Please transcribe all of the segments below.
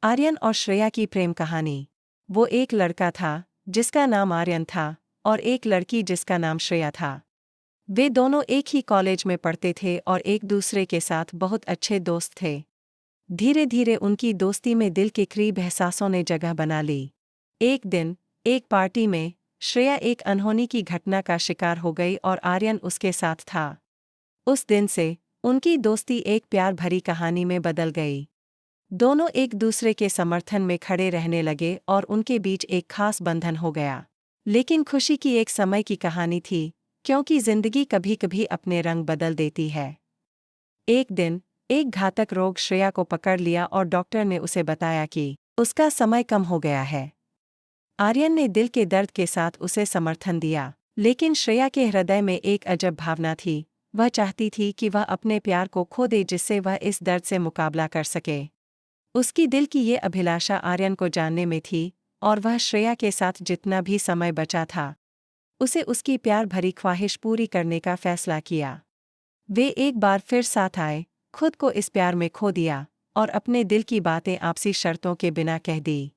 आर्यन और श्रेया की प्रेम कहानी। वो एक लड़का था जिसका नाम आर्यन था और एक लड़की जिसका नाम श्रेया था। वे दोनों एक ही कॉलेज में पढ़ते थे और एक दूसरे के साथ बहुत अच्छे दोस्त थे। धीरे धीरे उनकी दोस्ती में दिल के करीब एहसासों ने जगह बना ली। एक दिन एक पार्टी में श्रेया एक अनहोनी की घटना का शिकार हो गई और आर्यन उसके साथ था। उस दिन से उनकी दोस्ती एक प्यार भरी कहानी में बदल गई। दोनों एक दूसरे के समर्थन में खड़े रहने लगे और उनके बीच एक खास बंधन हो गया। लेकिन खुशी की एक समय की कहानी थी, क्योंकि जिंदगी कभी कभी अपने रंग बदल देती है। एक दिन एक घातक रोग श्रेया को पकड़ लिया और डॉक्टर ने उसे बताया कि उसका समय कम हो गया है। आर्यन ने दिल के दर्द के साथ उसे समर्थन दिया, लेकिन श्रेया के हृदय में एक अजब भावना थी। वह चाहती थी कि वह अपने प्यार को खो दे, जिससे वह इस दर्द से मुकाबला कर सके। उसकी दिल की ये अभिलाषा आर्यन को जानने में थी और वह श्रेया के साथ जितना भी समय बचा था उसे उसकी प्यार भरी ख्वाहिश पूरी करने का फैसला किया। वे एक बार फिर साथ आए, खुद को इस प्यार में खो दिया और अपने दिल की बातें आपसी शर्तों के बिना कह दी।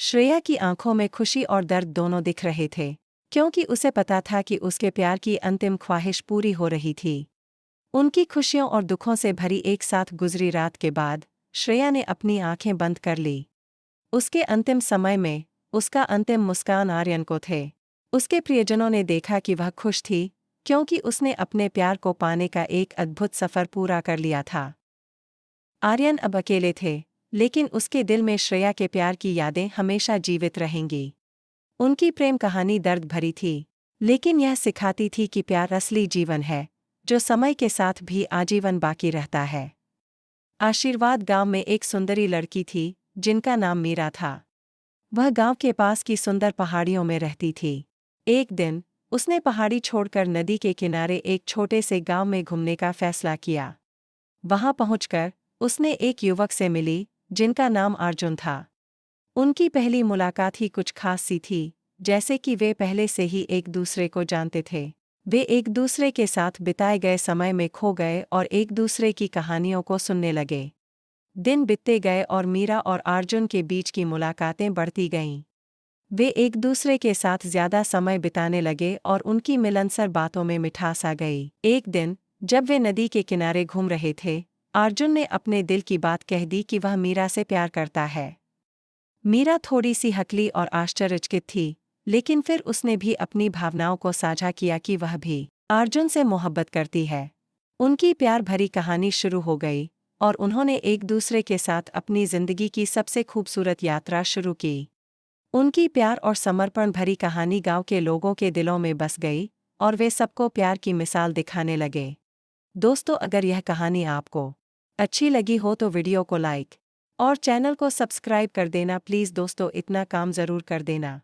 श्रेया की आंखों में खुशी और दर्द दोनों दिख रहे थे, क्योंकि उसे पता था कि उसके प्यार की अंतिम ख्वाहिश पूरी हो रही थी। उनकी खुशियों और दुखों से भरी एक साथ गुजरी रात के बाद श्रेया ने अपनी आंखें बंद कर ली। उसके अंतिम समय में उसका अंतिम मुस्कान आर्यन को थे। उसके प्रियजनों ने देखा कि वह खुश थी, क्योंकि उसने अपने प्यार को पाने का एक अद्भुत सफर पूरा कर लिया था। आर्यन अब अकेले थे, लेकिन उसके दिल में श्रेया के प्यार की यादें हमेशा जीवित रहेंगी। उनकी प्रेम कहानी दर्द भरी थी, लेकिन यह सिखाती थी कि प्यार असली जीवन है, जो समय के साथ भी आजीवन बाकी रहता है। आशीर्वाद गांव में एक सुंदरी लड़की थी जिनका नाम मीरा था। वह गांव के पास की सुंदर पहाड़ियों में रहती थी। एक दिन उसने पहाड़ी छोड़कर नदी के किनारे एक छोटे से गांव में घूमने का फैसला किया। वहां पहुंचकर उसने एक युवक से मिली जिनका नाम अर्जुन था। उनकी पहली मुलाकात ही कुछ खास सी थी, जैसे कि वे पहले से ही एक दूसरे को जानते थे। वे एक दूसरे के साथ बिताए गए समय में खो गए और एक दूसरे की कहानियों को सुनने लगे। दिन बीतते गए और मीरा और अर्जुन के बीच की मुलाकातें बढ़ती गईं। वे एक दूसरे के साथ ज्यादा समय बिताने लगे और उनकी मिलनसार बातों में मिठास आ गई। एक दिन जब वे नदी के किनारे घूम रहे थे, अर्जुन ने अपने दिल की बात कह दी कि वह मीरा से प्यार करता है। मीरा थोड़ी सी हकली और आश्चर्यचकित थी, लेकिन फिर उसने भी अपनी भावनाओं को साझा किया कि वह भी अर्जुन से मोहब्बत करती है। उनकी प्यार भरी कहानी शुरू हो गई और उन्होंने एक दूसरे के साथ अपनी जिंदगी की सबसे खूबसूरत यात्रा शुरू की। उनकी प्यार और समर्पण भरी कहानी गांव के लोगों के दिलों में बस गई और वे सबको प्यार की मिसाल दिखाने लगे। दोस्तों, अगर यह कहानी आपको अच्छी लगी हो तो वीडियो को लाइक और चैनल को सब्सक्राइब कर देना प्लीज़। दोस्तों, इतना काम ज़रूर कर देना।